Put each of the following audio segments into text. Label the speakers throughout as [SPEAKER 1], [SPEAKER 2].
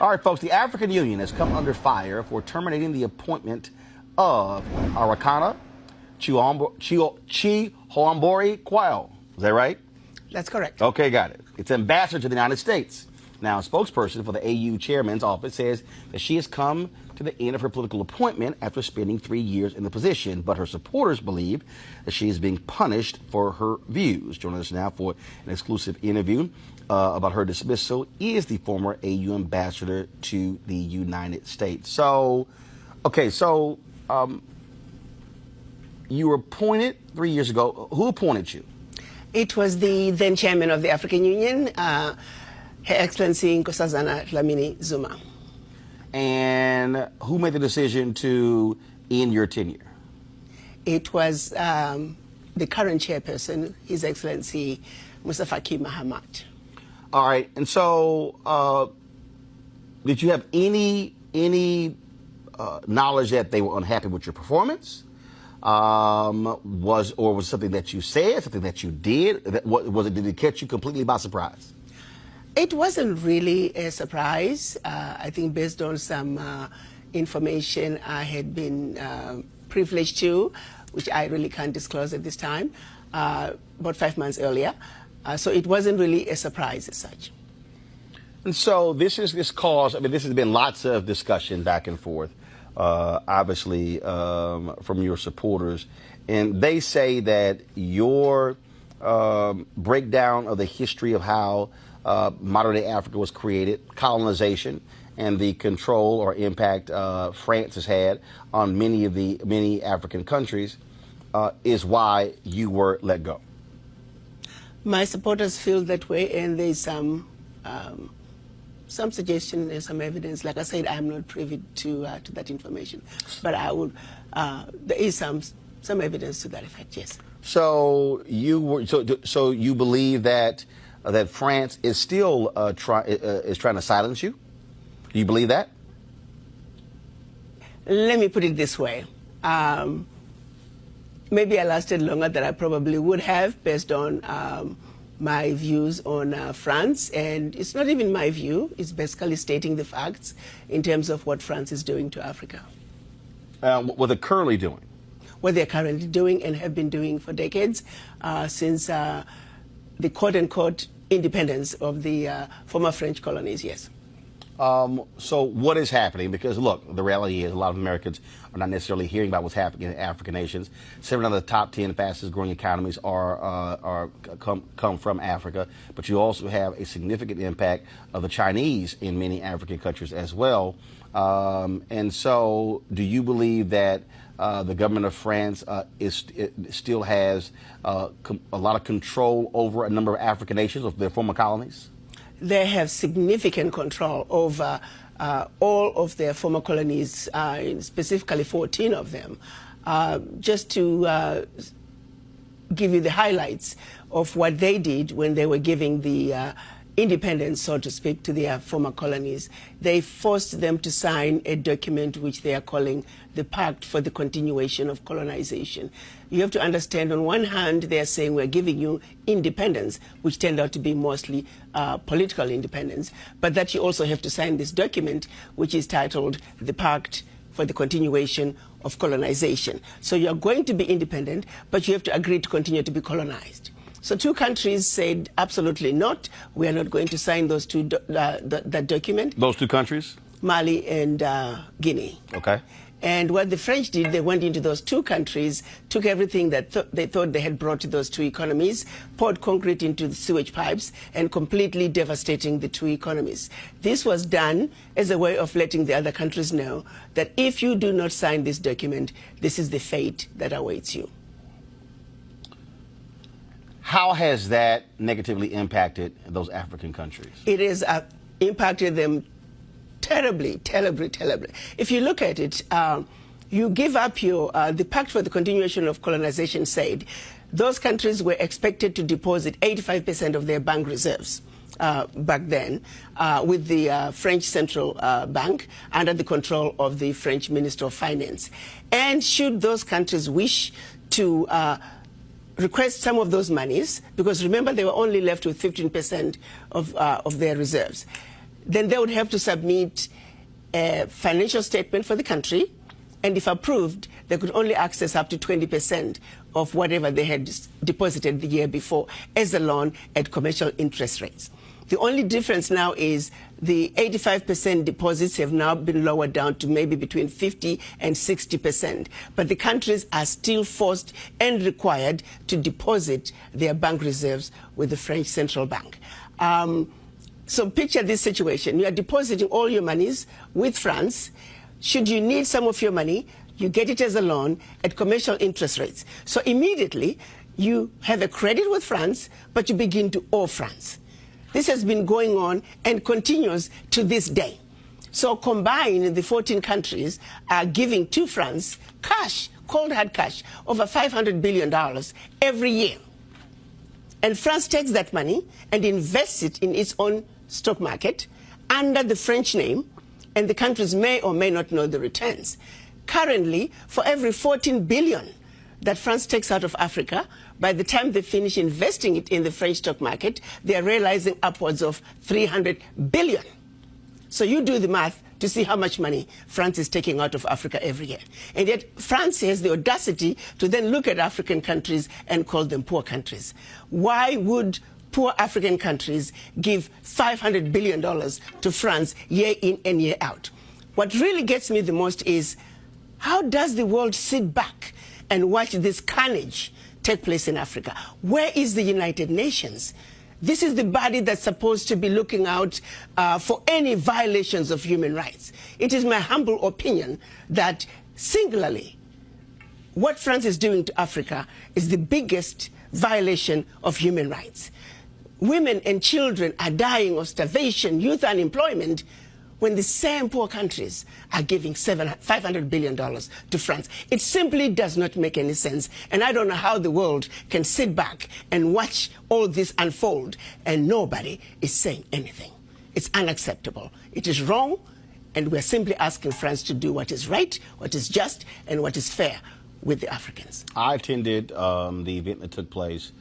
[SPEAKER 1] All right, folks, the African Union has come under fire for terminating the appointment of Arikana Chihombori Quayle. Is that right?
[SPEAKER 2] That's correct.
[SPEAKER 1] Okay, got it. It's ambassador to the United States. Now, a spokesperson for the AU chairman's office says that she has come to the end of her political appointment after spending 3 years in the position, but her supporters believe that she is being punished for her views. Joining us now for an exclusive interview about her dismissal is the former AU ambassador to the United States. So, okay, you were appointed 3 years ago. Who appointed you?
[SPEAKER 2] It was the then chairman of the African Union, Her Excellency Nkosazana Dlamini Zuma.
[SPEAKER 1] And who made the decision to end your tenure?
[SPEAKER 2] It was the current chairperson, His Excellency Musa Faki Mahamat.
[SPEAKER 1] All right, and so did you have any knowledge that they were unhappy with your performance? Was it something that you said, something that you did? Did it catch you completely by surprise?
[SPEAKER 2] It wasn't really a surprise. I think based on some information I had been privileged to, which I really can't disclose at this time, about 5 months earlier. So it wasn't really a surprise as such.
[SPEAKER 1] And so this cause, I mean, this has been lots of discussion back and forth, obviously, from your supporters. And they say that your breakdown of the history of how modern-day Africa was created, colonization, and the control or impact France has had on many African countries is why you were let go.
[SPEAKER 2] My supporters feel that way, and there's some suggestion and some evidence. Like I said, I'm not privy to that information, but I would. There is some evidence to that effect. Yes.
[SPEAKER 1] So so you believe that France is still trying to silence you? Do you believe that?
[SPEAKER 2] Let me put it this way. Maybe I lasted longer than I probably would have based on my views on France. And it's not even my view. It's basically stating the facts in terms of what France is doing to Africa.
[SPEAKER 1] What they're currently doing?
[SPEAKER 2] What they're currently doing and have been doing for decades since the quote-unquote independence of the former French colonies, yes.
[SPEAKER 1] So what is happening? Because look, the reality is a lot of Americans are not necessarily hearing about what's happening in African nations. 7 of the top 10 fastest growing economies come from Africa, but you also have a significant impact of the Chinese in many African countries as well. And so do you believe that the government of France still has a lot of control over a number of African nations, of their former colonies?
[SPEAKER 2] They have significant control over all of their former colonies, specifically 14 of them. Just to give you the highlights of what they did when they were giving the independence, so to speak, to their former colonies. They forced them to sign a document which they are calling the Pact for the Continuation of Colonization. You have to understand, on one hand, they are saying we're giving you independence, which turned out to be mostly political independence, but that you also have to sign this document, which is titled the Pact for the Continuation of Colonization. So you're going to be independent, but you have to agree to continue to be colonized. So 2 countries said absolutely not. We are not going to sign those that document.
[SPEAKER 1] Those 2 countries?
[SPEAKER 2] Mali and Guinea.
[SPEAKER 1] Okay.
[SPEAKER 2] And what the French did, they went into those 2 countries, took everything that they thought they had brought to those 2 economies, poured concrete into the sewage pipes, and completely devastating the 2 economies. This was done as a way of letting the other countries know that if you do not sign this document, this is the fate that awaits you.
[SPEAKER 1] How has that negatively impacted those African countries?
[SPEAKER 2] It has impacted them terribly, terribly, terribly. If you look at it, you give up the Pact for the Continuation of Colonization said those countries were expected to deposit 85% of their bank reserves back then with the French Central Bank under the control of the French Minister of Finance. And should those countries wish to request some of those monies, because remember they were only left with 15% of their reserves. then they would have to submit a financial statement for the country, and if approved, they could only access up to 20% of whatever they had deposited the year before as a loan at commercial interest rates. The only difference now is the 85% deposits have now been lowered down to maybe between 50 and 60%. But the countries are still forced and required to deposit their bank reserves with the French Central Bank. So picture this situation. You are depositing all your monies with France. Should you need some of your money, you get it as a loan at commercial interest rates. So immediately, you have a credit with France, but you begin to owe France. This has been going on and continues to this day. So combined, the 14 countries are giving to France cash, cold hard cash, over $500 billion every year. And France takes that money and invests it in its own stock market under the French name, and the countries may or may not know the returns. Currently, for every 14 billion that France takes out of Africa, by the time they finish investing it in the French stock market, they are realizing upwards of 300 billion. So you do the math to see how much money France is taking out of Africa every year. And yet France has the audacity to then look at African countries and call them poor countries. Why would poor African countries give $500 billion to France year in and year out? What really gets me the most is, how does the world sit back and watch this carnage take place in Africa? Where is the United Nations? This is the body that's supposed to be looking out for any violations of human rights. It is my humble opinion that singularly, what France is doing to Africa is the biggest violation of human rights. Women and children are dying of starvation, youth unemployment, when the same poor countries are giving $500 billion to France. It simply does not make any sense. And I don't know how the world can sit back and watch all this unfold and nobody is saying anything. It's unacceptable. It is wrong, and we're simply asking France to do what is right, what is just, and what is fair with the Africans.
[SPEAKER 1] I attended the event that took place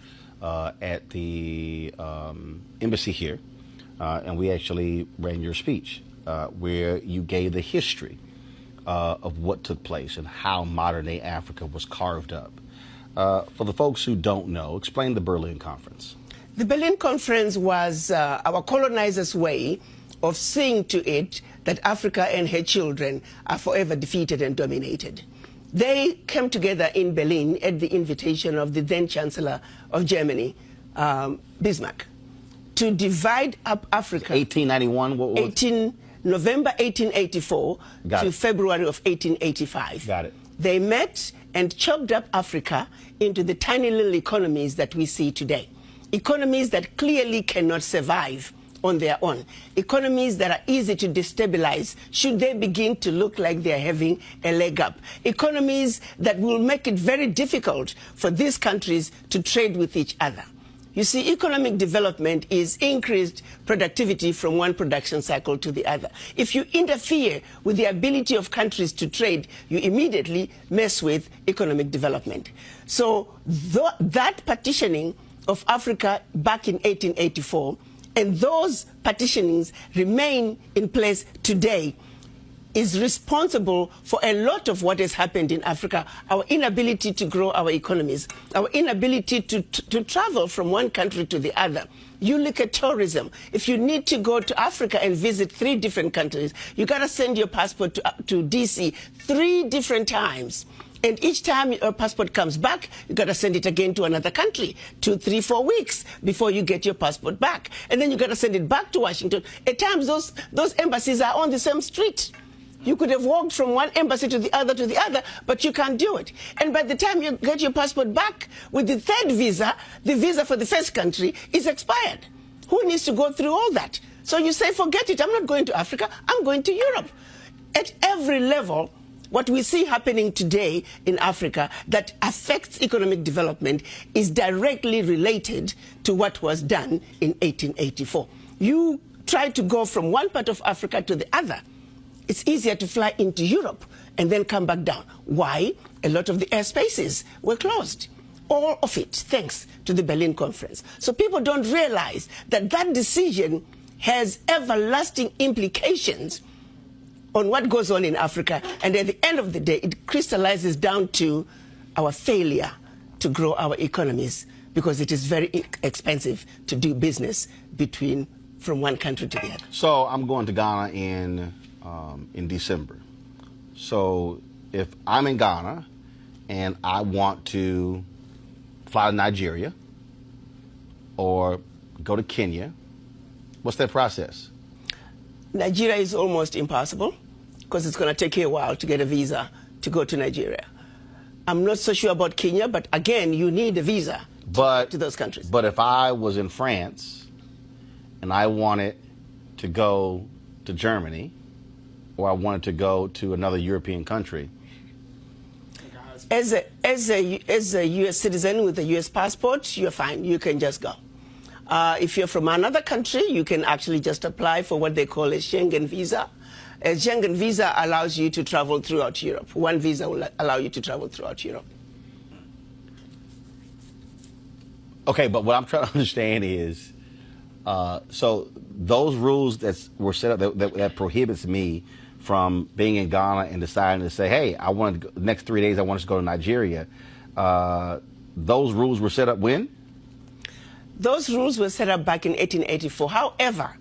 [SPEAKER 1] at the embassy here, and we actually ran your speech. Where you gave the history of what took place and how modern-day Africa was carved up. For the folks who don't know, explain the Berlin Conference.
[SPEAKER 2] The Berlin Conference was our colonizers' way of seeing to it that Africa and her children are forever defeated and dominated. They came together in Berlin at the invitation of the then Chancellor of Germany, Bismarck, to divide up Africa.
[SPEAKER 1] 1891? What was
[SPEAKER 2] November 1884 to February of 1885.
[SPEAKER 1] Got it.
[SPEAKER 2] They met and chopped up Africa into the tiny little economies that we see today. Economies that clearly cannot survive on their own. Economies that are easy to destabilize should they begin to look like they're having a leg up. Economies that will make it very difficult for these countries to trade with each other. You see, economic development is increased productivity from one production cycle to the other. If you interfere with the ability of countries to trade, you immediately mess with economic development. So that partitioning of Africa back in 1884 and those partitionings remain in place today is responsible for a lot of what has happened in Africa, our inability to grow our economies, our inability to travel from one country to the other. You look at tourism. If you need to go to Africa and visit 3 different countries, you got to send your passport to DC 3 different times. And each time your passport comes back, you got to send it again to another country, 2, 3, 4 weeks before you get your passport back. And then you got to send it back to Washington. At times, those embassies are on the same street. You could have walked from one embassy to the other, but you can't do it. And by the time you get your passport back with the 3rd visa, the visa for the first country is expired. Who needs to go through all that? So you say, forget it, I'm not going to Africa, I'm going to Europe. At every level, what we see happening today in Africa that affects economic development is directly related to what was done in 1884. You try to go from one part of Africa to the other. It's easier to fly into Europe and then come back down. Why? A lot of the airspaces were closed. All of it, thanks to the Berlin Conference. So people don't realize that that decision has everlasting implications on what goes on in Africa. And at the end of the day, it crystallizes down to our failure to grow our economies, because it is very expensive to do business from one country to the other.
[SPEAKER 1] So I'm going to Ghana in December. So if I'm in Ghana and I want to fly to Nigeria or go to Kenya, what's that process?
[SPEAKER 2] Nigeria is almost impossible because it's going to take you a while to get a visa to go to Nigeria. I'm not so sure about Kenya, but again, you need a visa to those countries.
[SPEAKER 1] But if I was in France and I wanted to go to Germany, or I wanted to go to another European country,
[SPEAKER 2] as a U.S. citizen with a U.S. passport, you're fine. You can just go. If you're from another country, you can actually just apply for what they call a Schengen visa. A Schengen visa allows you to travel throughout Europe. One visa will allow you to travel throughout Europe.
[SPEAKER 1] Okay, but what I'm trying to understand is, so those rules that were set up that prohibits me from being in Ghana and deciding to say, hey, I want to go, the next 3 days I want to go to Nigeria. Those rules were set up when?
[SPEAKER 2] Those rules were set up back in 1884. However,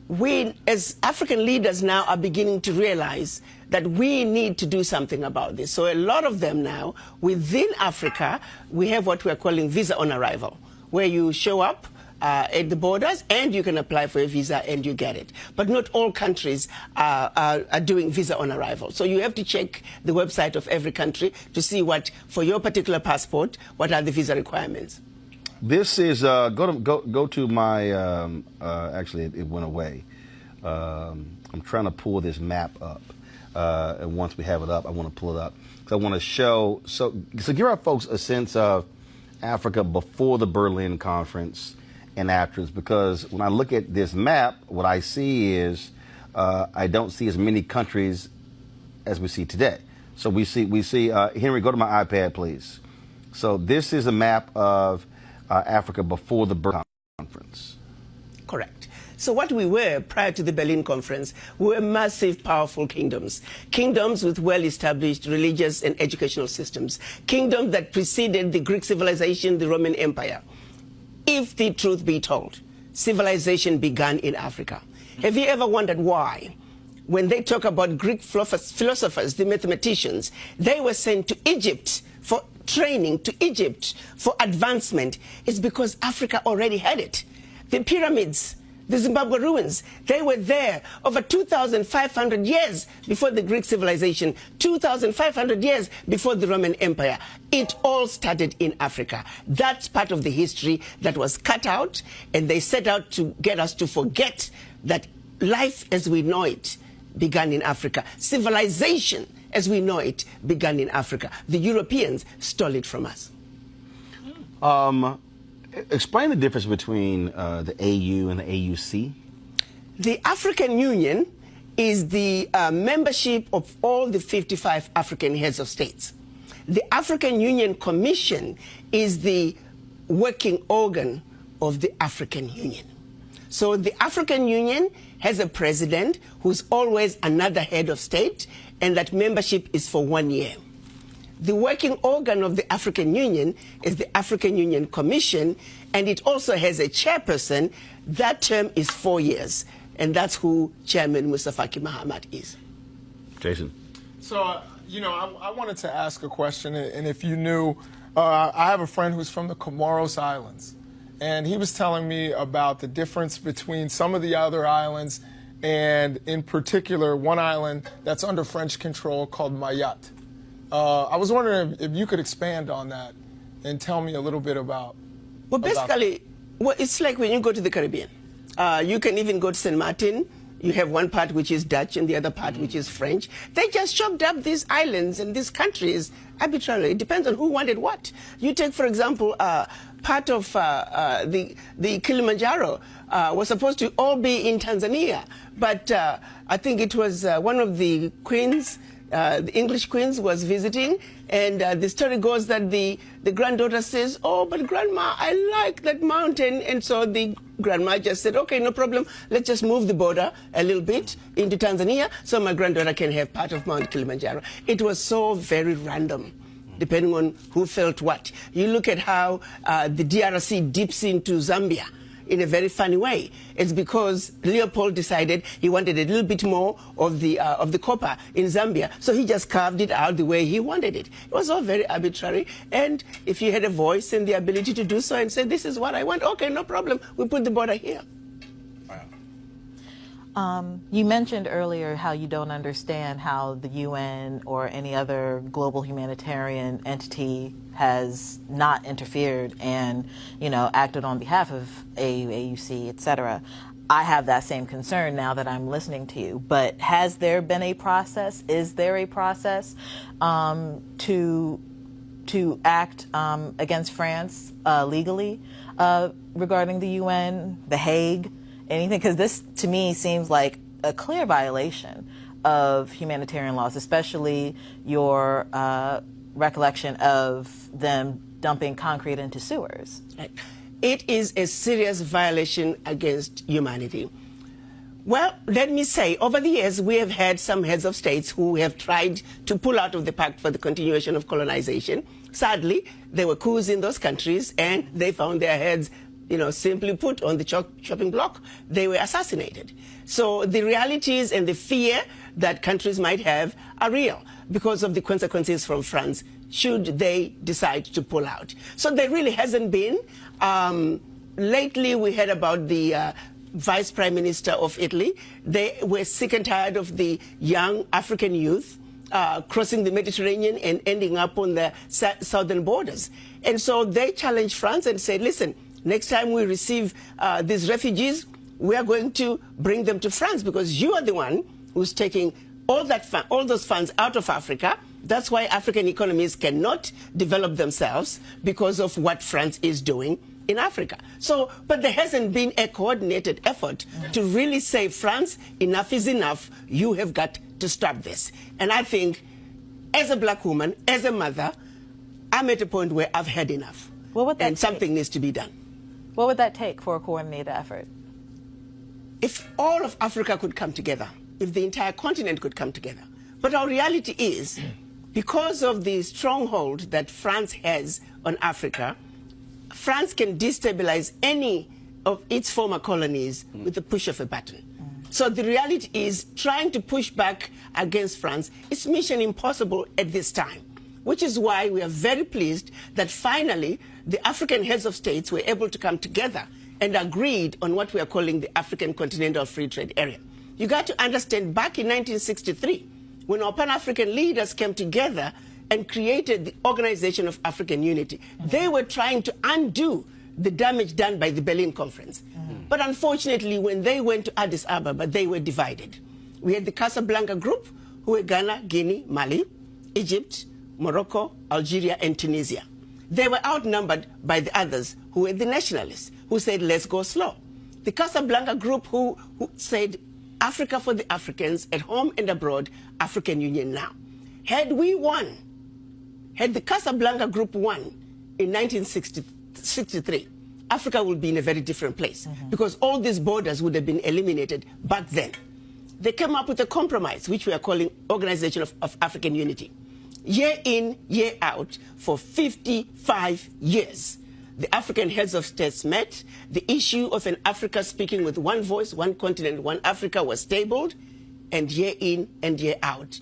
[SPEAKER 2] we as African leaders now are beginning to realize that we need to do something about this. So a lot of them now, within Africa, we have what we are calling visa on arrival, where you show up at the borders and you can apply for a visa and you get it. But not all countries are doing visa on arrival. So you have to check the website of every country to see what, for your particular passport, what are the visa requirements.
[SPEAKER 1] This is, go to my, actually it went away. I'm trying to pull this map up. And once we have it up, I want to pull it up. So I want to show, so give our folks a sense of Africa before the Berlin Conference and afterwards, because when I look at this map, what I see is I don't see as many countries as we see today. So we see Henry, go to my iPad, please. So this is a map of Africa before the Berlin Conference.
[SPEAKER 2] Correct. So what we were prior to the Berlin Conference, we were massive, powerful kingdoms. Kingdoms with well-established religious and educational systems. Kingdoms that preceded the Greek civilization, the Roman Empire. If the truth be told, civilization began in Africa. Have you ever wondered why? When they talk about Greek philosophers, the mathematicians, they were sent to Egypt for training, to Egypt for advancement. It's because Africa already had it. The pyramids, the Zimbabwe ruins, they were there over 2,500 years before the Greek civilization, 2,500 years before the Roman Empire. It all started in Africa. That's part of the history that was cut out, and they set out to get us to forget that life as we know it began in Africa. Civilization as we know it began in Africa. The Europeans stole it from us.
[SPEAKER 1] Explain the difference between the AU and the AUC.
[SPEAKER 2] The African Union is the membership of all the 55 African heads of states. The African Union Commission is the working organ of the African Union. So the African Union has a president who's always another head of state, and that membership is for 1 year. The working organ of the African Union is the African Union Commission, and it also has a chairperson. That term is 4 years, and that's who Chairman Moussa Faki Mahamat is.
[SPEAKER 1] Jason.
[SPEAKER 3] So, I wanted to ask a question, and if you knew, I have a friend who's from the Comoros Islands, and he was telling me about the difference between some of the other islands, and in particular, one island that's under French control called Mayotte. I was wondering if you could expand on that and tell me a little bit about.
[SPEAKER 2] Well, basically, it's like when you go to the Caribbean. You can even go to St. Martin. You have one part which is Dutch and the other part which is French. They just chopped up these islands and these countries arbitrarily. It depends on who wanted what. You take, for example, part of the Kilimanjaro was supposed to all be in Tanzania, but I think it was one of the queens the English Queen was visiting, and the story goes that the granddaughter says, "Oh, but grandma, I like that mountain." And so the grandma just said, "Okay, no problem. Let's just move the border a little bit into Tanzania so my granddaughter can have part of Mount Kilimanjaro." It was so very random, depending on who felt what. You look at how the DRC dips into Zambia in a very funny way. It's because Leopold decided he wanted a little bit more of the copper in Zambia, so he just carved it out the way he wanted it. It was all very arbitrary, and if you had a voice and the ability to do so and say, "This is what I want," okay, no problem, we put the border here.
[SPEAKER 4] You mentioned earlier how you don't understand how the UN or any other global humanitarian entity has not interfered and, acted on behalf of AU, AUC, etc. I have that same concern now that I'm listening to you. But has there been a process? Is there a process to act against France legally regarding the UN, The Hague? Anything, because this to me seems like a clear violation of humanitarian laws, especially your recollection of them dumping concrete into sewers.
[SPEAKER 2] It is a serious violation against humanity. Well, let me say, over the years, we have had some heads of states who have tried to pull out of the pact for the continuation of colonization. Sadly, there were coups in those countries, and they found their heads, simply put, on the chopping block. They were assassinated. So the realities and the fear that countries might have are real because of the consequences from France should they decide to pull out. So there really hasn't been. Lately, we heard about the Vice Prime Minister of Italy. They were sick and tired of the young African youth crossing the Mediterranean and ending up on the southern borders. And so they challenged France and said, "Listen, next time we receive these refugees, we are going to bring them to France because you are the one who's taking all those funds out of Africa. That's why African economies cannot develop themselves because of what France is doing in Africa." So, but there hasn't been a coordinated effort to really say, France, enough is enough. You have got to stop this. And I think, as a black woman, as a mother, I'm at a point where I've had enough.
[SPEAKER 4] What would that
[SPEAKER 2] and something needs to be done.
[SPEAKER 4] What would that take for a coordinated effort?
[SPEAKER 2] If all of Africa could come together, if the entire continent could come together. But our reality is, because of the stronghold that France has on Africa, France can destabilize any of its former colonies with the push of a button. So the reality is, trying to push back against France is mission impossible at this time, which is why we are very pleased that finally the African heads of states were able to come together and agreed on what we are calling the African Continental Free Trade Area. You got to understand, back in 1963, when our Pan-African leaders came together and created the Organization of African Unity, they were trying to undo the damage done by the Berlin Conference. But unfortunately, when they went to Addis Ababa, they were divided. We had the Casablanca Group, who were Ghana, Guinea, Mali, Egypt, Morocco, Algeria, and Tunisia. They were outnumbered by the others, who were the nationalists, who said, "Let's go slow." The Casablanca Group, who said, "Africa for the Africans, at home and abroad, African Union now." Had we won, had the Casablanca Group won in 1963, Africa would be in a very different place because all these borders would have been eliminated back then. They came up with a compromise, which we are calling Organization of African Unity. Year in, year out, for 55 years, the African heads of states met. The issue of an Africa speaking with one voice, one continent, one Africa was tabled, and year in and year out,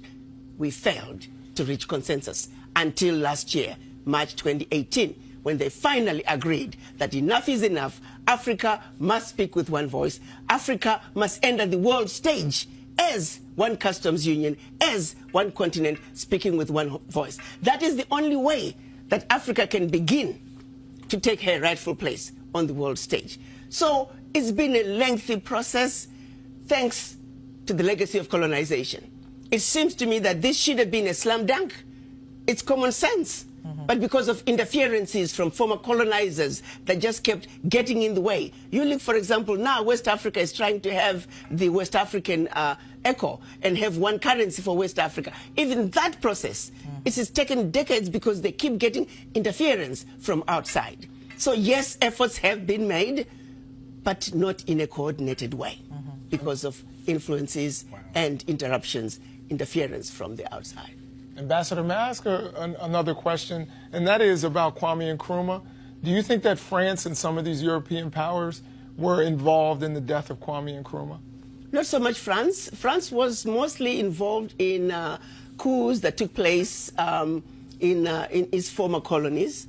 [SPEAKER 2] we failed to reach consensus until last year, March 2018, when they finally agreed that enough is enough. Africa must speak with one voice. Africa must enter the world stage as one customs union, as one continent, speaking with one voice. That is the only way that Africa can begin to take her rightful place on the world stage. So it's been a lengthy process, thanks to the legacy of colonization. It seems to me that this should have been a slam dunk. It's common sense but because of interferences from former colonizers that just kept getting in the way. You look, for example, now West Africa is trying to have the West African ECO and have one currency for West Africa. Even that process, it has taken decades because they keep getting interference from outside. So yes, efforts have been made, but not in a coordinated way because of influences and interruptions, interference from the outside.
[SPEAKER 3] Ambassador, may I ask another question? And that is about Kwame Nkrumah. Do you think that France and some of these European powers were involved in the death of Kwame Nkrumah?
[SPEAKER 2] Not so much France. France was mostly involved in coups that took place in its former colonies.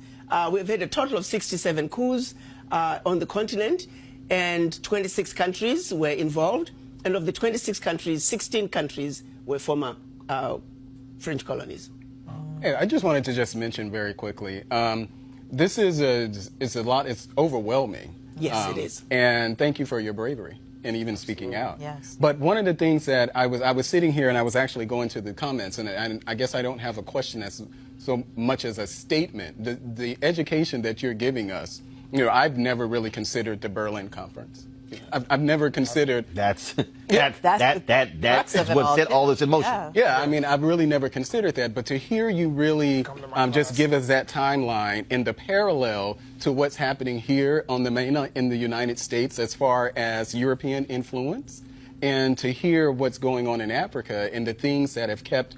[SPEAKER 2] We've had a total of 67 coups on the continent, and 26 countries were involved. And of the 26 countries, 16 countries were former French colonies.
[SPEAKER 5] Yeah, I just wanted to just mention very quickly, this is a lot, it's overwhelming.
[SPEAKER 2] Yes, it is.
[SPEAKER 5] And thank you for your bravery and even speaking out.
[SPEAKER 4] Yes.
[SPEAKER 5] But one of the things that I was sitting here and I was actually going to the comments, and I guess I don't have a question as so much as a statement. The education that you're giving us, you know, I've never really considered the Berlin Conference. I've never considered.
[SPEAKER 1] That's
[SPEAKER 4] crux of it
[SPEAKER 1] what
[SPEAKER 4] all,
[SPEAKER 1] set
[SPEAKER 4] too.
[SPEAKER 1] all this in motion.
[SPEAKER 4] Yeah.
[SPEAKER 5] Yeah, I mean, I've really never considered that, but to hear you really just give us that timeline in the parallel to what's happening here on the mainland in the United States as far as European influence, and to hear what's going on in Africa and the things that have kept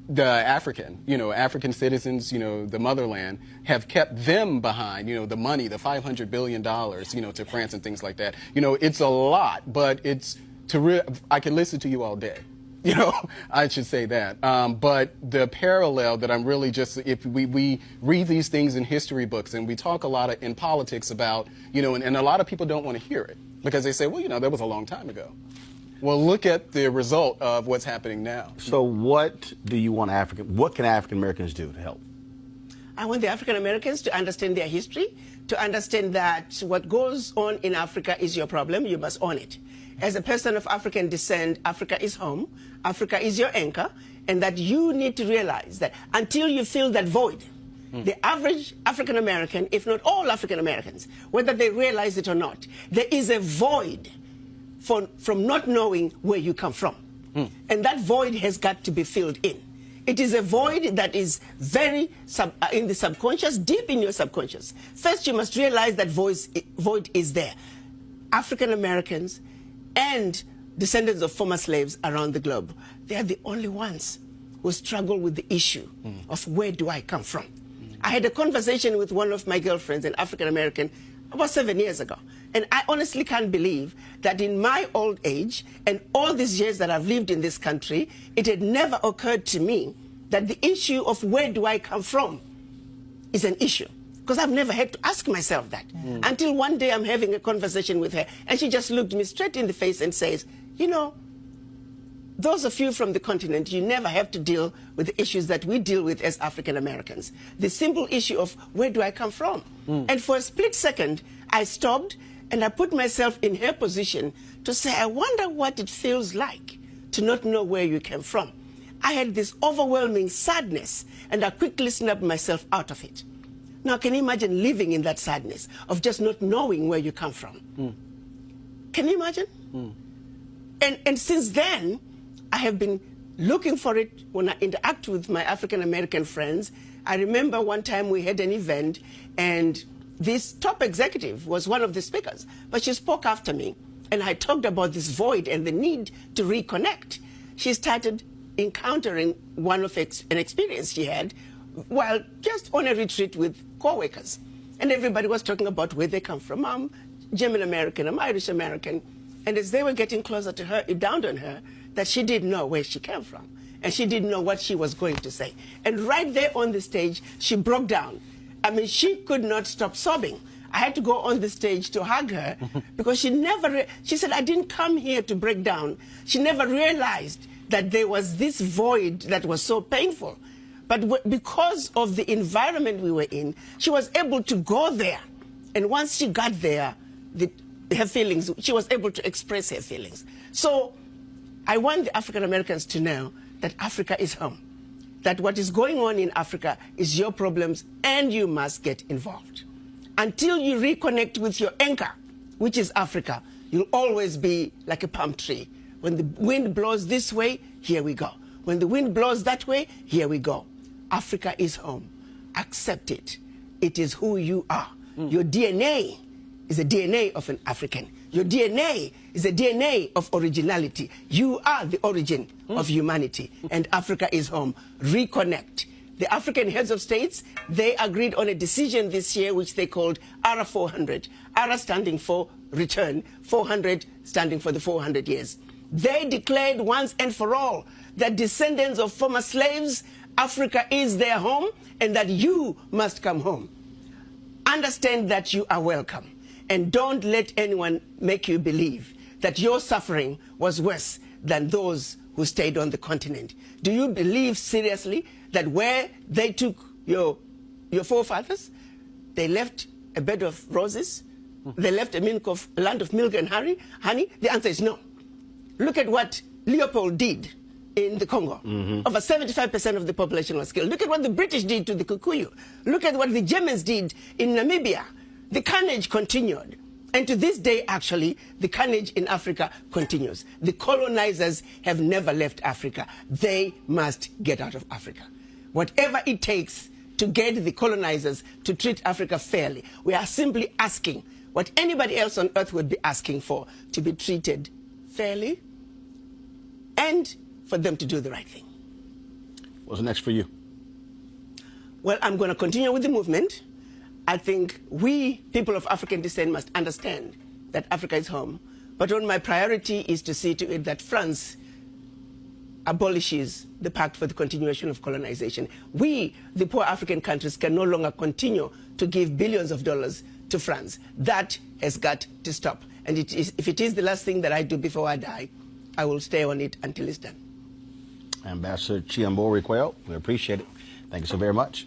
[SPEAKER 5] the African citizens, the motherland, have kept them behind, the money, the $500 billion, to France and things like that. It's a lot, but I can listen to you all day. I should say that. But the parallel that I'm really just, if we read these things in history books and we talk a lot in politics about, and a lot of people don't want to hear it because they say, well, that was a long time ago. Well, look at the result of what's happening now.
[SPEAKER 1] So what do you want what can African Americans do to help?
[SPEAKER 2] I want the African Americans to understand their history, to understand that what goes on in Africa is your problem. You must own it. As a person of African descent, Africa is home. Africa is your anchor. And that you need to realize that until you fill that void, the average African American, if not all African Americans, whether they realize it or not, there is a void from not knowing where you come from. And that void has got to be filled in. It is a void that is very in the subconscious, deep in your subconscious. First, you must realize that void is there. African Americans and descendants of former slaves around the globe, they are the only ones who struggle with the issue of where do I come from. I had a conversation with one of my girlfriends, an African American, about 7 years ago. And I honestly can't believe that in my old age and all these years that I've lived in this country, it had never occurred to me that the issue of where do I come from is an issue. Because I've never had to ask myself that. Until one day I'm having a conversation with her and she just looked me straight in the face and says, those of you from the continent, you never have to deal with the issues that we deal with as African Americans. The simple issue of where do I come from? And for a split second, I stopped and I put myself in her position to say, I wonder what it feels like to not know where you came from. I had this overwhelming sadness and I quickly snapped myself out of it. Now, can you imagine living in that sadness of just not knowing where you come from? Can you imagine? And since then, I have been looking for it when I interact with my African American friends. I remember one time we had an event and this top executive was one of the speakers, but she spoke after me and I talked about this void and the need to reconnect. She started encountering an experience she had while just on a retreat with co-workers. And everybody was talking about where they come from. I'm German American, I'm Irish American. And as they were getting closer to her, it dawned on her that she didn't know where she came from. And she didn't know what she was going to say. And right there on the stage, she broke down. I mean, she could not stop sobbing. I had to go on the stage to hug her because she said, I didn't come here to break down. She never realized that there was this void that was so painful. But because of the environment we were in, she was able to go there. And once she got there, her feelings, she was able to express her feelings. So I want the African Americans to know that Africa is home. that what is going on in Africa is your problems and you must get involved. Until you reconnect with your anchor, which is Africa, you'll always be like a palm tree. When the wind blows this way, here we go. When the wind blows that way, here we go. Africa is home. Accept it. It is who you are. Your DNA is the DNA of an African. Your DNA is the DNA of originality. You are the origin of humanity, and Africa is home. Reconnect. The African heads of states, they agreed on a decision this year which they called ARA 400. ARA standing for return, 400 standing for the 400 years. They declared once and for all that descendants of former slaves, Africa is their home, and that you must come home. Understand that you are welcome, and don't let anyone make you believe that your suffering was worse than those who stayed on the continent. Do you believe seriously that where they took your forefathers, they left a bed of roses? They left a land of milk and honey? The answer is no. Look at what Leopold did in the Congo. Over 75% of the population was killed. Look at what the British did to the Kikuyu. Look at what the Germans did in Namibia. The carnage continued. And to this day, actually, the carnage in Africa continues. The colonizers have never left Africa. They must get out of Africa. Whatever it takes to get the colonizers to treat Africa fairly, we are simply asking what anybody else on earth would be asking for, to be treated fairly and for them to do the right thing.
[SPEAKER 1] What's next for you?
[SPEAKER 2] Well, I'm going to continue with the movement. I think we, people of African descent, must understand that Africa is home. But on my priority is to see to it that France abolishes the Pact for the Continuation of Colonization. We, the poor African countries, can no longer continue to give billions of dollars to France. That has got to stop. And if it is the last thing that I do before I die, I will stay on it until it's done.
[SPEAKER 1] Ambassador Chiambori Quayle, we appreciate it. Thank you so very much.